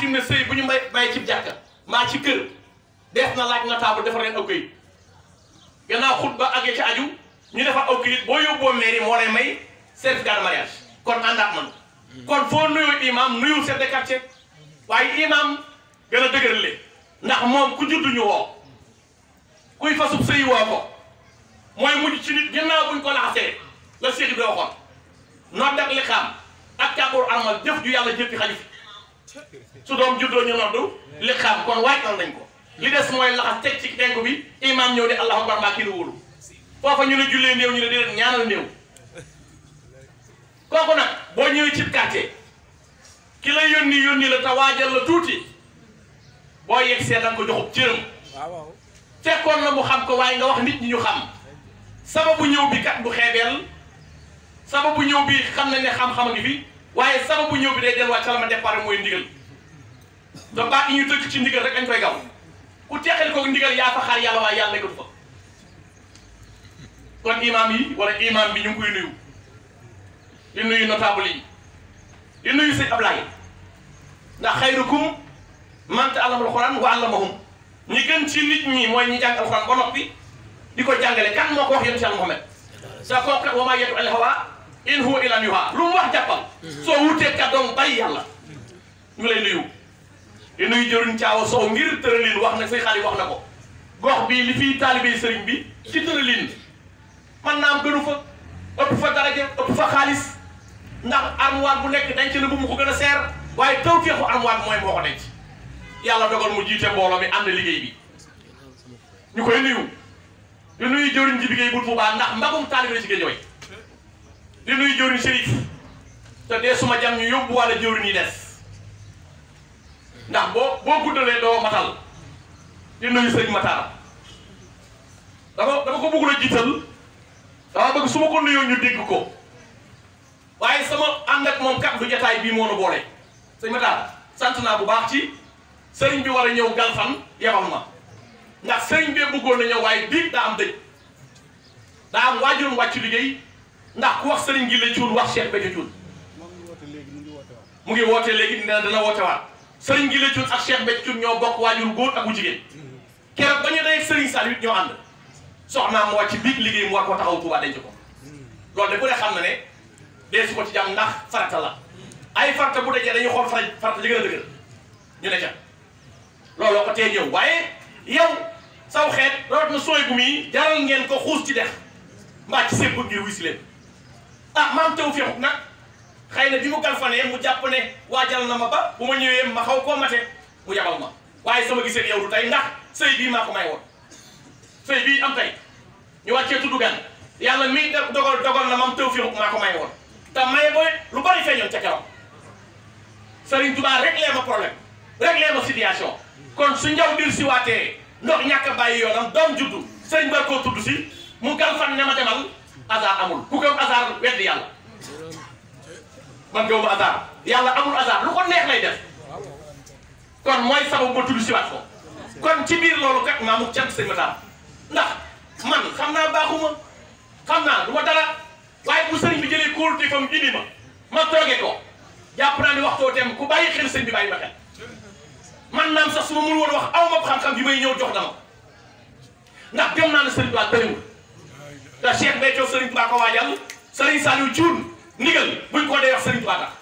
fi mu ne sëy bu ñu may ci jàkka maa ci kër def na laaj notable defar leen aw këyit gannaaw xutba àggee ci aju ñu defar aw këyit boo yóbboo mairie moo lay may certificat de mariage kon àndaat man kon foo nuyoo imam nuyul chef de quartier waaye imam gën a dëgërale ndax moom ku juddu ñu woo kuy fasub sëy woo ko mooy mujj ci nit gannaaw buñ ko laxasee la Cheikh Ibrahima waxoon nodd ak liqaam ak kàbboor armal jëf ju yàlla jëf ci xaju fi su doom juddoo ñu noddu liqaam kon waajal nañ ko li des mooy laxas teg ci tenku bi imam ñëw ne allahu akbar mbaa kii la wóolu foofa ñu ne jullee néew ñu ne déedéet ñaanal néew kooku nag boo ñëwee ci quartier ki la yónni la te waajal la tuuti boo yegg see danga ko joxub cëram fekkoon na mu xam ko waaye nga wax nit ñi ñu xam sababu ñëw bi kat du xeebeel sababu ñëw bi xam nañ ne xam-xam a ngi fi waaye sababu ñëw bi day delluwaat ca la ma départ mooy ndigal te baat yi ñu tëkk ci ndigal rek dañ koy gaw ku teqal ko ndigal yaa fa xaar yàlla waaye yàlla nekkatu fa kon imam yi wala imam bi ñu ngi koy nuyu di nuyu notable yi di nuyu sëñ Ablaye ndax xayrukum man ta'allama al-Qur'an wa 'allamahum ñi gën ci nit ñi mooy ñi jàng alxuraan ba noppi di ko jàngale kan moo ko wax yonent Yàlla Muhammad sa kooku kat wa maa yantiqu anil hawaa in huwa illaa yuuhaa lu mu wax jàppal soo wutee kàddoom bàyyi yàlla ñu lay nuyu di nuyu jëruñ Caawa Sow ngir tëralin wax nag say xarit wax na ko gox bii li fii taalibe sëriñ bi ci tëralin man naam gënu fa ëpp fa daraja ëpp fa xaalis ndax armoire bu nekk denc na bu mu ko gën a seer waaye tawfeexu armoire bi mooy moo ko denc yàlla dogal mu jiite mbooloo mi ànd liggéey bi ñu koy nuyu di nuyu jëriñ ji liggéey bu Tuubaa ndax mbagum taalibe la ci Géejawaay di nuyu jëriñ Chérif te dee suma jam ñu yóbbu walla jëriñ yi des ndax boo guddalee doo matal di nuyu sëñ Matar dama ko bëggul a jiital dama bëgg su ma ko nuyoo ñu dégg ko waaye sama ànd ak moom kat du jataay bii moo nu boole sëñ Matar sant naa bu baax ci sëriñ bi war a ñëw Galfan yebal ma ndax sëriñ bee bëggoon na ñëw waaye biig daa am dëj daa am waajurum wàcc liggéey ndax ku wax sëriñ gi la cuun wax Cheikh Béthio Thioune mu ngi woote léegi nee na dana woote waat sëriñ gi la cuun ak Cheikh Béthio Thioune ñoo bokk waajur góor ak bu jigéen keroog ba ñu day sëriñ Saliou ñoo ànd soxnaam mu wàcc biig liggéey mu war koo taxaw Tuubaa denc ko loolu de ku ne xam na ne dee su ko ci jàmm ndax farata la ay farata bu dajee dañuy xool farata li gën a dëgër ñu ne ca looloo ko tee ñëw waaye yow saw xeet rawat na sooy bu muy jaral ngeen ko xuus ci dex mbaa ci sépp ngir wisi leen ah maam taw feexut nag xëy na bi mu galfanee mu jàpp ne waajal na ma ba bu ma ñëwee ma xaw koo mate mu yabal ma waaye sama gisee yow du tey ndax sëy bii maa ko may woon sëy bii am tey ñu wàccee tudd gan yàlla mii dogal na maam taw feexut maa ko may woon te maye booy lu bari feeñoon ca keroog Serigne Touba réglé ma problème réglé ma situation kon su njaw dir si waatee ndox ñàkk a bàyyi yoonam doom juddu sëriñ bar koo tudd si mu Galfan ne ma demal hasard amul ku gëm hasard weddi yàlla man gëw ma hasard yàlla amul hasard lu ko neex lay def kon mooy sababu ba tudd si waat ko kon ci biir loolu kat maa mu cant sëñ Matar ndax man xam naa baaxuma xam naa du ma dara waaye bu sëriñ bi jëlee kóolute fam indi ma toogee ko jàpp naa ni waxtoo tem ku bàyyi xel sëñ bi bàyyi ma xel man naam sax su ma mënul woon wax aw ma xam-xam bi may ñëw jox dama ndax gëm naa ne sëriñ Tuubaa bëriwul te Cheikh Béthio sëriñ Tuubaa ko waajal sëriñ Saliou Thioune ndigal buñ ko dee wax sëriñ Tuubaa tax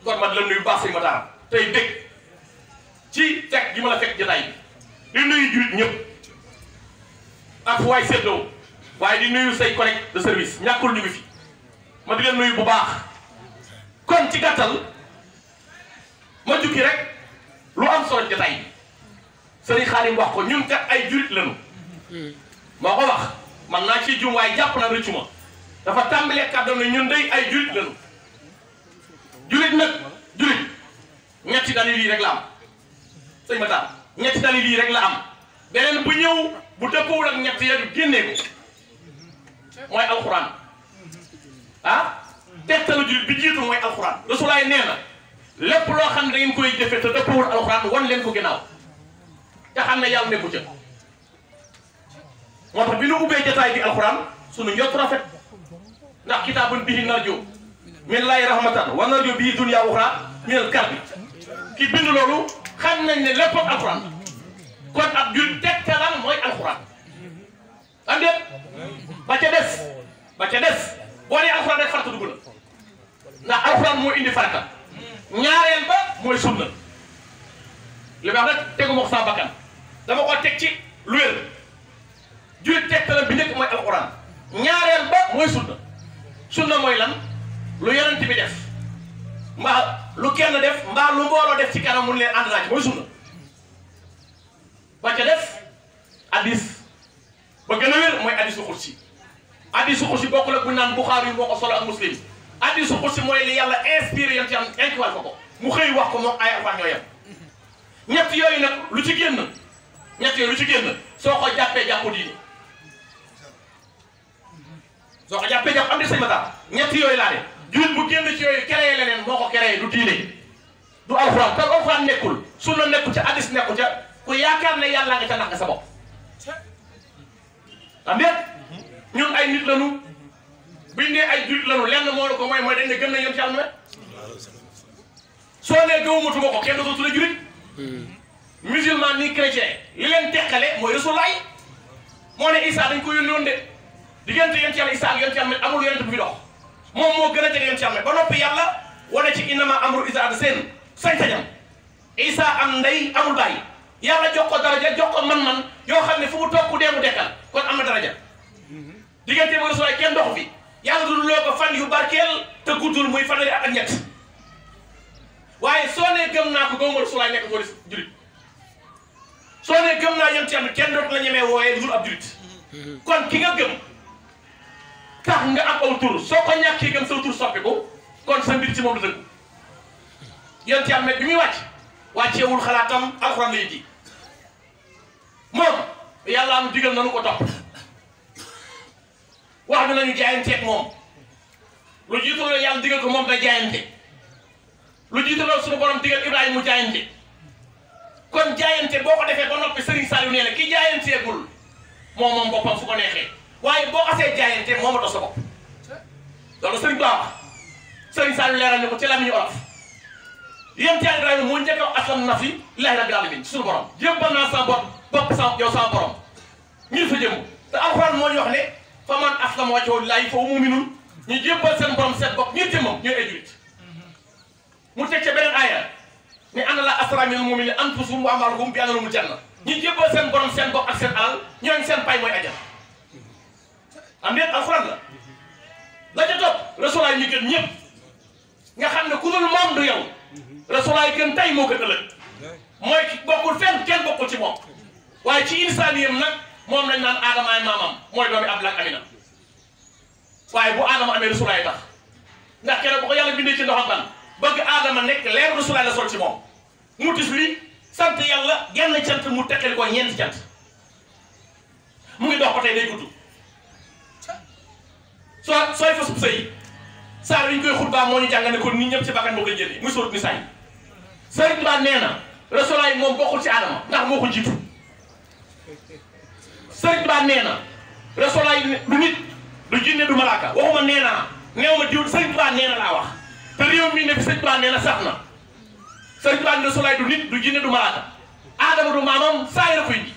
kon man la nuyu baax sëñ Matar tey dégg ci fekk gi ma la fekk jotaay bi di nuyu jurit ñëpp ak fu waay seddoo waaye di nuyu say collègue de service ñàkkul ñu ngi fi ma di leen nuyu bu baax kon ci gàttal ma jukki rek lu am solo jotaay bi sëriñ Xaadim wax ko ñun kat ay jurit lañu moo ko wax man naa ci jum waaye jàpp na rëccu ma dafa tàmbalee kàddoom ne ñun day ay jurit lañu jurit nag jurit ñetti dalil yi rek la am sëñ Matar ñetti dalil yi rek la am beneen bu ñëw bu dëppoowul ak ñett ya génnee ko mooy alxuraan ah tegtalu jurit bi jiitu mooy alxuraan Rasulaay nee na lépp loo xam ne da ngeen koy jëfe te dëppawul alxuraan wan leen ko ginnaaw te xam ne yàlla nekku ca moo tax bi nu ubbee jotaay bi alxuraan sunu njott rafet ndax kitaabun bihi narju min laahi rahmatan wa narju bihi dunya uxra min al karbi ki bind loolu xam nañ ne lépp ak alxuraan kon ab jullit tegtalam mooy alxuraan am déet ba ca des boo nee alxuraan rek farata dugg la ndax alxuraan moo indi farata ñaareel ba mooy sunna li ma wax nag tegu ma ko sama bakkan dama ko teg ci lu wér jullit tegtalam bi njëkk mooy alxuraan ñaareel ba mooy sunna mooy lan lu yonent bi def mbaa lu kenn def mbaa lu mbooloo def ci kanam mun leen ànd naa ci mooy sunna ba ca def hadis ba gën a wér mooy hadisu xursi bokkul ak bu naan Buxaari yu moo ko solo ak Muslim hadisu xursi mooy li yàlla inspiré yoon ci am inkiwal ko mu xëy wax ko moom ay alxuraan ñoo yem ñett yooyu nag lu ci génn soo ko jàppee jàppu diine soo ko jàppee jàpp am di sëñ Mata ñett yooyu laa de jullit bu génn ci yooyu créé leneen moo ko créé du diine du alxuraan te alxuraan nekkul sunna nekkul ca hadis nekkul ca ku yaakaar ne yàlla nga ca nax nga sa bopp am déet ñun ay nit lañu buñ nee ay jullit lañu lenn moo la ko mooy dañ ne gëm nañ yoon ci yàlla soo nee gëwumatuma ko kenn dootu tudd jullit musulman ni chrétien li leen teqale mooy Rasulullaay moo ne Isa dañ ko yónni woon de diggante yoon ci yàlla Isa ak yoon ci yàlla amul yonent bu fi dox moom moo gën a jege yoon ci yàlla ba noppi yàlla wane ci innama amru Isa ad seen sañ-sañam Isa am ndey amul bàyyi yàlla jox ko daraja jox ko man-man yoo xam ne fu mu toog ku dee mu dekkal kon am na daraja diggante mooy Rasulullaay kenn doxu fi yàlla du loo ko fan yu barkeel te guddul muy fanweeri at ak ñett waaye soo nee gëm naa ko gëmuma Rasulullaay nekk ko julit soo nee gëm naa yem ci am kenn dootu la ñemee wooyee lu dul ab julit kon ki nga gëm tax nga am aw tur soo ko ñàkkee gëm sa tur soppi ko kon sa mbir ci moom la dëgg yéen ci am bi muy wàcceewul xalaatam alxuraan lay ji moom yàlla am digal nanu ko topp wax nañu jaayanteeg moom lu jiitu loolu yàlla digal ko moom da jaayante lu jiitu loolu suñu borom digal Ibrahima mu jaayante kon jaayante boo ko defee ba noppi Serigne Saliou nee na ki jaayanteegul moom boppam fu ko neexee waaye boo xasee jaayante moom a dox sa bopp loolu Serigne Ba wax Serigne Saliou leeral ne ko ci lamiñu olof yéen Thiel Ibrahima moo njëkk a wax aslam na fi lillahi rabbil alamin suñu borom jébbal naa sa bopp yow sama borom ngir fa jëm te alxuraan moo ñu wax ne fa man aslama wajhahu lillahi fa huwa mu'minun ñu jébbal seen borom seen bopp ngir jëmmam ñooy ay julit mu teg ca beneen aaya ne anna la asra minal mu'minina anfusahum wa amwaaluhum bi anna lahumul janna ñu jébbal seen borom seen bopp ak seen alal ñooñ seen pay mooy ajal am déet alxuraan la ca topp Rasulullaay ñu gën ñëpp nga xam ne ku dul moom du yow Rasulullaay gën tey moo gën ëllëg mooy ki bokkul fenn kenn bokkul ci moom waaye ci insaaniyam nag moom lañ naan aadamaay maamam mooy doomi Abdullah ak Amina waaye bu aadama amee Rasulullaay tax ndax kenn bu ko yàlla bindee ci ndox ak ban bëgg aadama nekk leer Rasulullaay la sol ci moom mu tis li sant yàlla genn cant mu teqali ko ñeenti cant mu ngi dox ko tey day gudd sooy fa sub sëy saa yi ñu koy xutbaa moo ñu jàng ne kon nit ñëpp ci bakkan moo koy génne muy sóot ni saa yi Sëriñ Ba nee na Rasulullaay moom bokkul ci aadama ndax moo ko jiitu Sëriñ Ba nee na Rasulullaay du nit du jinne du malaaka waxuma nee naa neew ma diw Sëriñ Ba nee na laa wax te réew mi ne fi Sëriñ Ba nee na sax na Sëriñ Ba ne Rasulullaay du nit du jinne du malaaka aadama du maamam saa yi la koy indi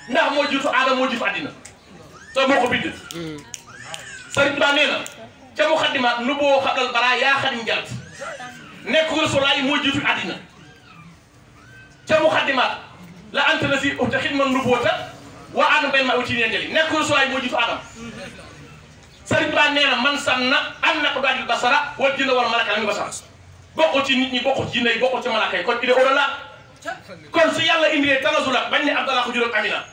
ndax moo jiitu aadama moo jiitu àddina te moo ko bind Sëriñ Ba nee na ca mu xaddimaat nu boo xaddal balaa yaa xadim jalt nekk Rasulullaay moo jiitu àddina ca mu xaddimaat la anta na si te xidman nu boota waa aadama benn maa uti neenteli nekk Rasulullaay moo jiitu aadama Sëriñ Ba nee na man sanna am na ko daajul basara wal jinna wal malaka la mi basara bokkul ci nit ñi bokkul ci jinne yi bokkul ci malaka yi kon idée au-delà kon su yàlla indee tanazula bañ ne Abdallah ko juróom Amina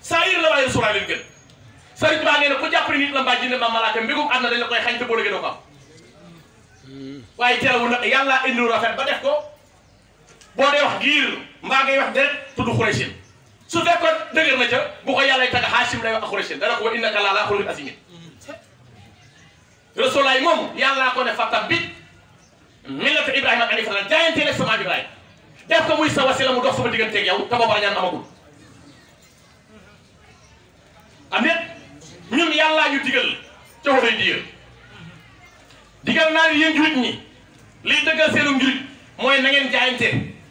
saa yir la waaye Rasulullaay leen gën Sëriñ Ba nee na ku jàpp nit la mbaa jinne mbaa malaka mbégum àdduna dañ la koy xañ te boo la gën a ko am waaye teewul nag yàlla indi lu rafet ba def ko boo dee wax giir mbaa ngay wax deret tudd Xuraysin su fekkoon dëgër na ca bu ko yàlla tagga Haashim lay wax ak Xuraysin dana ko wa innaka la'alaa xuluqin aziim Rasulullaay moom yàllaa ko ne fattabi' millata Ibrahima haniifan jaayante rek sama Ibrahima def ko muy sa wasila mu dox sama digganteeg yow te booba ñaan amagul am net ñun yàllaa ñu digal ca Hudaybiya digal naa ne yéen julit ñi liy dëggal seenu njulit mooy na ngeen jaayante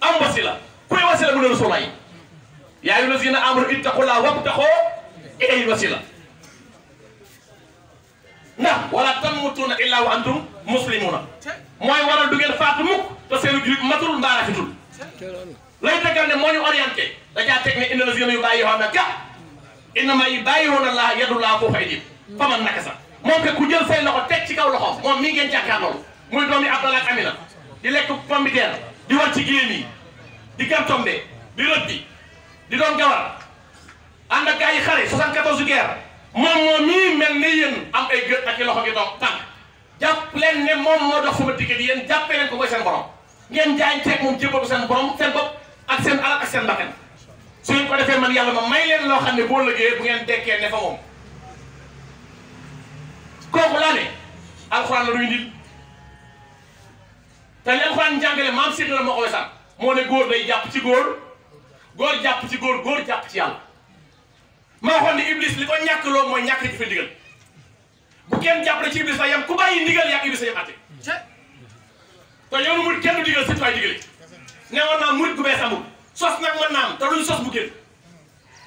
am wasila kuy wasila mu ne Rasulullah yaa ayyuhal lazina amanu ittaqullaha wabtaghuu ilayhi wasila ndax wala tamutunna illa wa antum muslimuna mooy waral du ngeen faatu mukk te seenu jullit matul mbaa rafetul lay tegal ne moo ñu orienté da caa teg ne inna lazina yubayyi'unaka innama yubayyi'una Allaha yadullahi fawqa aydihim faman nakasa moom ke ku jël say loxo teg ci kaw loxo moom mii ngeen jàkkaarloo muy doomi Abdallah ak Amina di lekk pomme de terre di war ci génn yi di gartombe di rëbbi di doon gawar ànd ak gaa yi xare 74 guerre moom mii mel ne yéen am ay gët ak i loxo gi doog tànk jàpp leen ne moom moo dox sama diggante yéen jàppee leen ko mooy seen borom ngeen jaay teg moom jébbalu seen borom seen bopp ak seen alal ak seen bakkan su ngeen ko defee man yàlla ma may leen loo xam ne boo lëggee bu ngeen dekkee ne fa moom kooku laa ne alxuraan la duy nit te li alxuraan njàngale maam Cheikh la moo ko wesal moo ne góor day jàpp ci góor góor jàpp ci góor góor jàpp ci yàlla maa waxoon ne iblis li ko ñàkk loo mooy ñàkk ci fi ndigal bu kenn jàppale ci iblis la yam ku bàyyi ndigal yàq iblis la yam atte te yow murit kenn du digal sëñ waay digale ne woon naa murit gu bees amul sos nag mën naa am te luñ sos bu génn